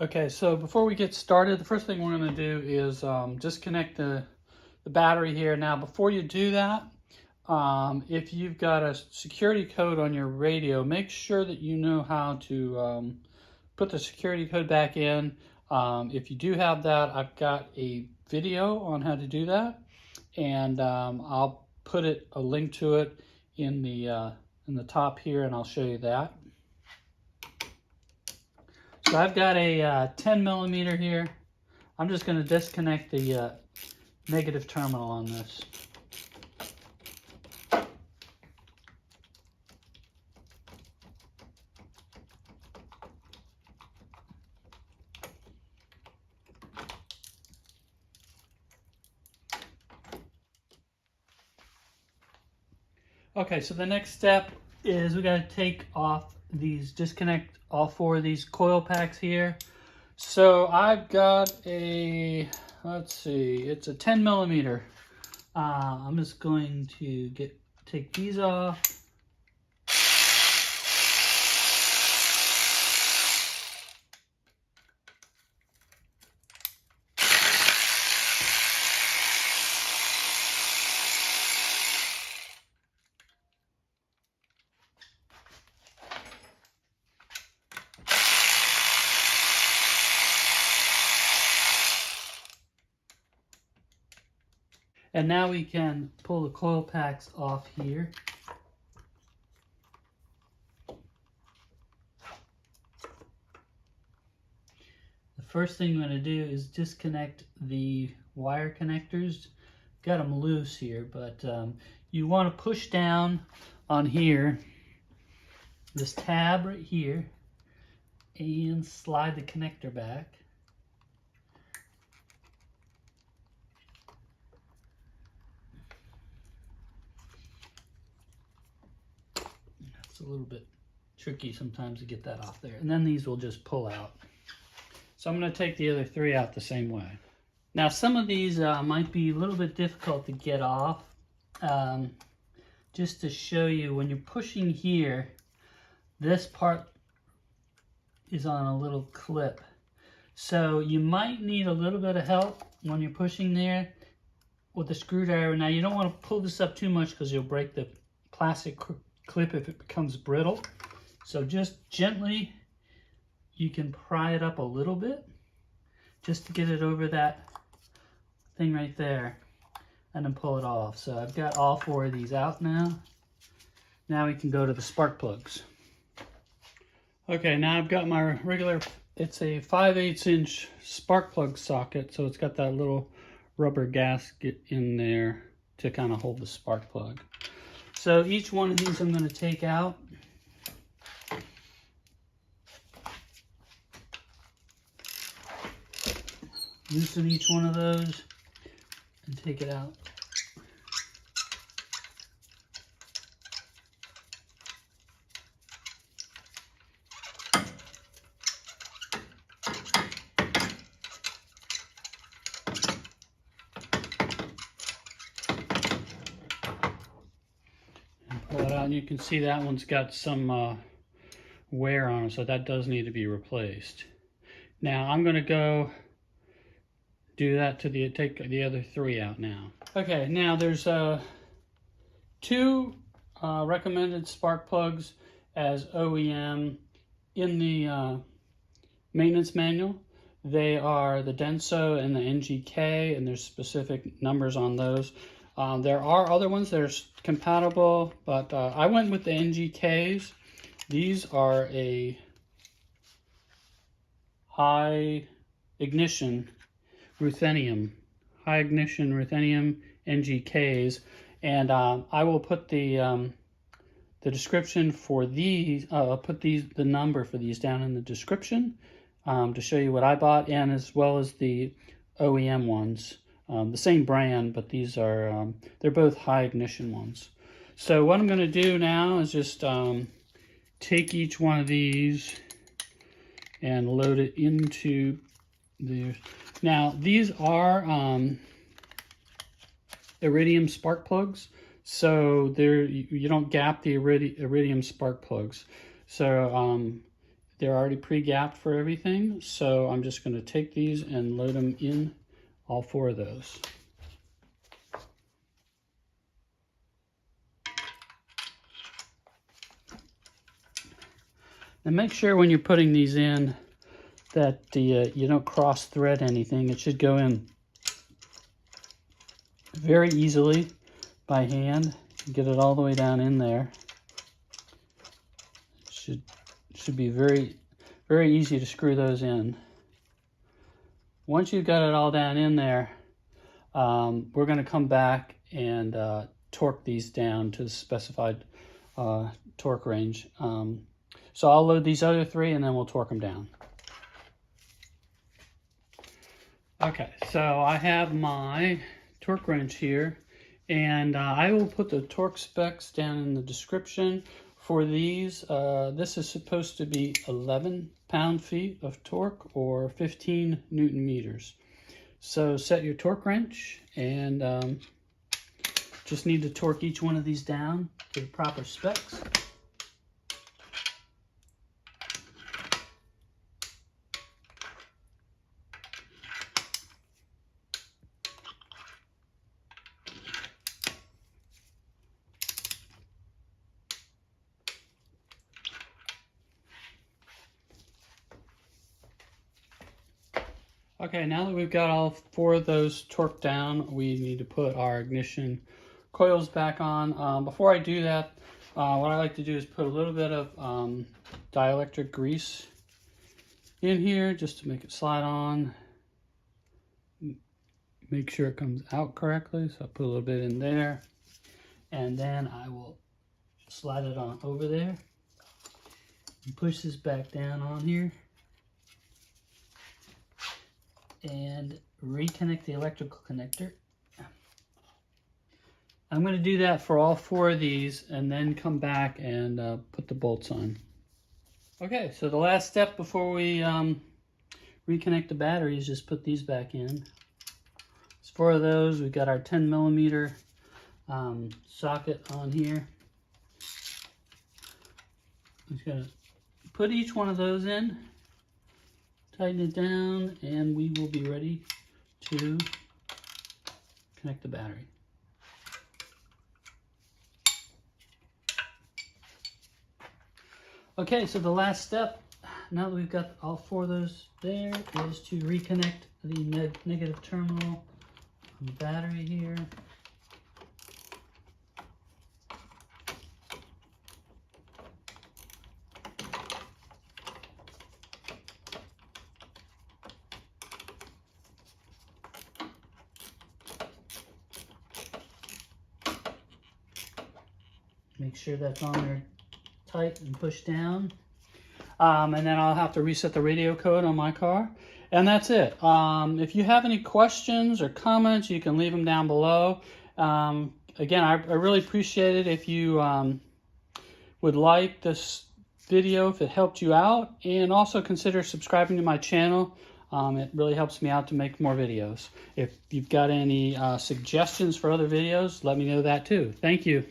Okay, so before we get started, the first thing we're going to do is disconnect the battery here. Now, before you do that, if you've got a security code on your radio, make sure that you know how to put the security code back in. If you do have that, I've got a video on how to do that, and I'll put a link to it in the top here, and I'll show you that. So I've got a 10 millimeter here. I'm just going to disconnect the negative terminal on this. Okay, so the next step is we got to take off disconnect all 4 of these coil packs here. So I've got a, let's see, it's a 10 millimeter. I'm just going to take these off. And now we can pull the coil packs off here. The first thing I'm going to do is disconnect the wire connectors. Got them loose here, but you want to push down on here, this tab right here, and slide the connector back. It's a little bit tricky sometimes to get that off there. And then these will just pull out. So I'm going to take the other 3 out the same way. Now some of these might be a little bit difficult to get off. Just to show you, when you're pushing here, this part is on a little clip. So you might need a little bit of help when you're pushing there with the screwdriver. Now you don't want to pull this up too much because you'll break the plastic clip if it becomes brittle. So just gently, you can pry it up a little bit just to get it over that thing right there, and then pull it off. So I've got all 4 of these out now. Now we can go to the spark plugs. Okay, now I've got my regular, it's a 5/8 inch spark plug socket, so it's got that little rubber gasket in there to kind of hold the spark plug. So each one of these I'm going to take out. Loosen each one of those and take it out. Pull it out, and you can see that one's got some wear on it, so that does need to be replaced. Now I'm going to go do that to take the other 3 out now. Okay, now there's 2 recommended spark plugs as OEM in the maintenance manual. They are the Denso and the NGK, and there's specific numbers on those. There are other ones that are compatible, but I went with the NGKs. These are a high ignition Ruthenium, high ignition Ruthenium NGKs, and I will put the description for these. I'll put the number for these down in the description to show you what I bought, and as well as the OEM ones. The same brand, but these are, they're both high ignition ones. So what I'm going to do now is just take each one of these and load it into the... Now, these are iridium spark plugs, so you don't gap the iridium spark plugs. So they're already pre-gapped for everything. So I'm just going to take these and load them in, all 4 of those. And make sure when you're putting these in that you don't cross thread anything. It should go in very easily by hand. Get it all the way down in there. It should be very, very easy to screw those in. Once you've got it all down in there, we're going to come back and torque these down to the specified torque range. So I'll load these other 3 and then we'll torque them down. Okay, so I have my torque wrench here, and I will put the torque specs down in the description for these. This is supposed to be 11 pound-feet of torque or 15 Newton meters. So set your torque wrench, and just need to torque each one of these down to the proper specs. Okay, now that we've got all 4 of those torqued down, we need to put our ignition coils back on. Before I do that, what I like to do is put a little bit of dielectric grease in here just to make it slide on. Make sure it comes out correctly, so I put a little bit in there. And then I will slide it on over there and push this back down on here. And reconnect the electrical connector. I'm going to do that for all 4 of these and then come back and put the bolts on. Okay, so the last step before we reconnect the battery is just put these back in. So for those, we've got our 10 millimeter socket on here. I'm just going to put each one of those in. Tighten it down, and we will be ready to connect the battery. Okay, so the last step, now that we've got all 4 of those there, is to reconnect the negative terminal on the battery here. Make sure that's on there tight and pushed down. And then I'll have to reset the radio code on my car. And that's it. If you have any questions or comments, you can leave them down below. Again, I really appreciate it if you would like this video, if it helped you out. And also consider subscribing to my channel. It really helps me out to make more videos. If you've got any suggestions for other videos, let me know that too. Thank you.